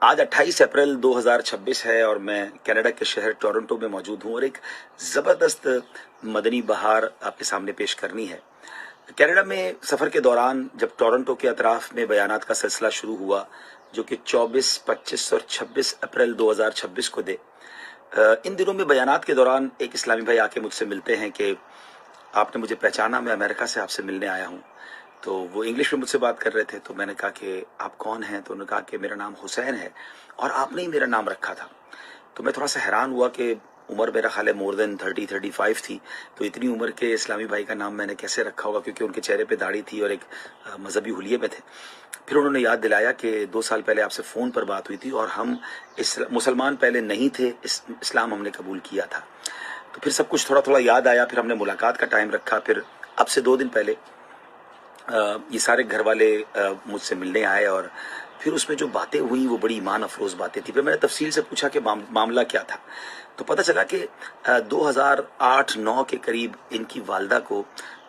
آج 28 اپریل 2026 ہے اور میں کینیڈا کے شہر ٹورنٹو میں موجود ہوں اور ایک زبردست مدنی بہار آپ کے سامنے پیش کرنی ہے۔ کینیڈا میں سفر کے دوران جب ٹورنٹو کے اطراف میں بیانات کا سلسلہ شروع ہوا جو کہ 24، 25 اور 26 اپریل 2026 کو دے، ان دنوں میں بیانات کے دوران ایک اسلامی بھائی آ کے مجھ سے ملتے ہیں کہ آپ نے مجھے پہچانا، میں امریکہ سے آپ سے ملنے آیا ہوں۔ تو وہ انگلش میں مجھ سے بات کر رہے تھے، تو میں نے کہا کہ آپ کون ہیں؟ تو انہوں نے کہا کہ میرا نام حسین ہے اور آپ نے ہی میرا نام رکھا تھا۔ تو میں تھوڑا سا حیران ہوا کہ عمر میرا خیال ہے مور دین 35 تھی، تو اتنی عمر کے اسلامی بھائی کا نام میں نے کیسے رکھا ہوگا، کیونکہ ان کے چہرے پہ داڑھی تھی اور ایک مذہبی حلیے میں تھے۔ پھر انہوں نے یاد دلایا کہ 2 سال پہلے آپ سے فون پر بات ہوئی تھی اور ہم مسلمان پہلے نہیں تھے، اسلام ہم نے قبول کیا تھا۔ تو پھر سب کچھ تھوڑا یاد آیا، پھر ہم نے ملاقات کا ٹائم رکھا۔ پھر اب سے 2 دن پہلے یہ سارے گھر والے مجھ سے ملنے آئے اور پھر اس میں جو باتیں ہوئیں وہ بڑی ایمان افروز باتیں تھیں۔ پھر میں نے تفصیل سے پوچھا کہ معاملہ کیا تھا، تو پتہ چلا کہ 2008-9 کے قریب ان کی والدہ کو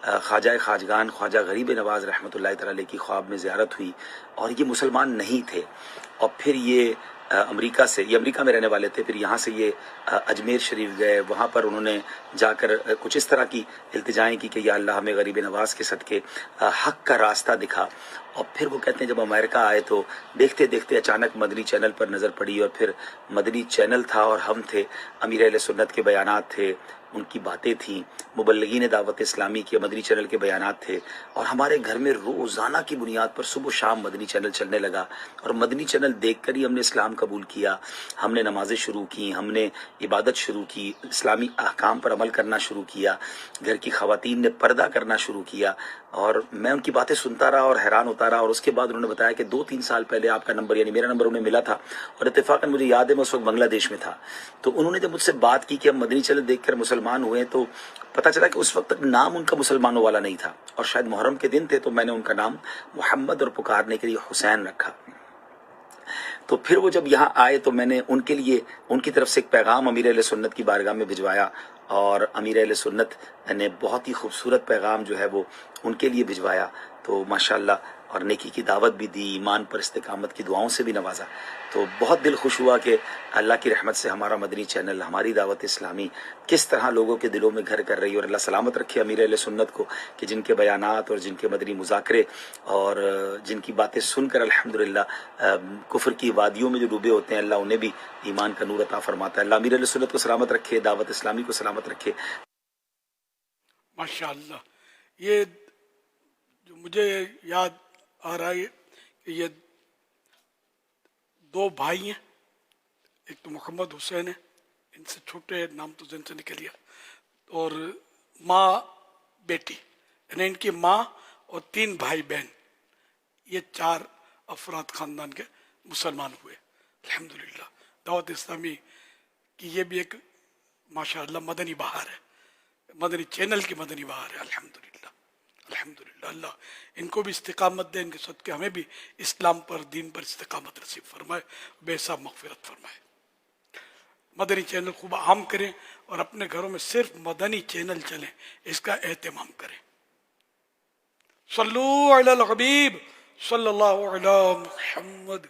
خواجہ خواجگان خواجہ غریب نواز رحمۃ اللہ تعالی کی خواب میں زیارت ہوئی اور یہ مسلمان نہیں تھے، اور پھر یہ امریکہ میں رہنے والے تھے۔ پھر یہاں سے یہ اجمیر شریف گئے، وہاں پر انہوں نے جا کر کچھ اس طرح کی التجائیں کی کہ یا اللہ ہمیں غریب نواز کے صدقے حق کا راستہ دکھا۔ اور پھر وہ کہتے ہیں جب امریکہ آئے تو دیکھتے دیکھتے اچانک مدنی چینل پر نظر پڑی، اور پھر مدنی چینل تھا اور ہم تھے، امیر اہل سنت کے بیانات تھے، ان کی باتیں تھیں، مبلغین دعوت اسلامی کے مدنی چینل کے بیانات تھے، اور ہمارے گھر میں روزانہ کی بنیاد پر صبح و شام مدنی چینل چلنے لگا، اور مدنی چینل دیکھ کر ہی ہم نے اسلام قبول کیا۔ ہم نے نمازیں شروع کی، ہم نے عبادت شروع کی، اسلامی احکام پر عمل کرنا شروع کیا، گھر کی خواتین نے پردہ کرنا شروع کیا، اور میں ان کی باتیں سنتا رہا اور حیران ہوتا رہا۔ اور اس کے بعد انہوں نے بتایا کہ 2-3 سال پہلے آپ کا نمبر، یعنی میرا نمبر انہیں ملا تھا، اور اتفاقاً مجھے یاد ہے میں اس وقت بنگلہ دیش میں تھا۔ تو انہوں نے جب مجھ سے بات کی کہ ہم مدنی چینل دیکھ کر مسلمان ہوئے، تو پتہ چلا کہ اس وقت تک نام ان کا مسلمانوں والا نہیں تھا، اور شاید محرم کے دن تھے تو میں نے ان کا نام محمد اور پکارنے کے لیے حسین رکھا۔ تو پھر وہ جب یہاں آئے تو میں نے ان کے لیے ان کی طرف سے ایک پیغام امیر اہل سنت کی بارگاہ میں بھجوایا، اور امیر اہل سنت نے بہت ہی خوبصورت پیغام جو ہے وہ ان کے لیے بھجوایا۔ تو ماشاءاللہ، اور نیکی کی دعوت بھی دی، ایمان پر استقامت کی دعاؤں سے بھی نوازا۔ تو بہت دل خوش ہوا کہ اللہ کی رحمت سے ہمارا مدنی چینل، ہماری دعوت اسلامی کس طرح لوگوں کے دلوں میں گھر کر رہی ہے، اور اللہ سلامت رکھے امیر اہل سنت کو کہ جن کے بیانات اور جن کے مدنی مذاکرے اور جن کی باتیں سن کر الحمدللہ کفر کی وادیوں میں جو ڈوبے ہوتے ہیں، اللہ انہیں بھی ایمان کا نور عطا فرماتا ہے۔ اللہ امیر اہل سنت کو سلامت رکھے، دعوت اسلامی کو سلامت رکھے۔ ماشاءاللہ، یہ جو مجھے یاد آ رہا ہے کہ یہ 2 بھائی ہیں، ایک تو محمد حسین ہے، ان سے چھوٹے نام تو ذہن سے نکل گیا، اور ماں بیٹی، یعنی ان کی ماں اور 3 بھائی بہن، یہ 4 افراد خاندان کے مسلمان ہوئے الحمدللہ۔ دعوت اسلامی کی یہ بھی ایک ماشاءاللہ مدنی بہار ہے، مدنی چینل کی مدنی بہار ہے الحمدللہ الحمدللہ۔ اللہ ان کو بھی استقامت دے، ان کے صدقے ہمیں بھی اسلام پر، دین پر استقامت نصیب فرمائے، بے حساب مغفرت فرمائے۔ مدنی چینل خوب عام کریں اور اپنے گھروں میں صرف مدنی چینل چلیں، اس کا اہتمام کریں۔ صلو علی الحبیب صلی اللہ علی محمد۔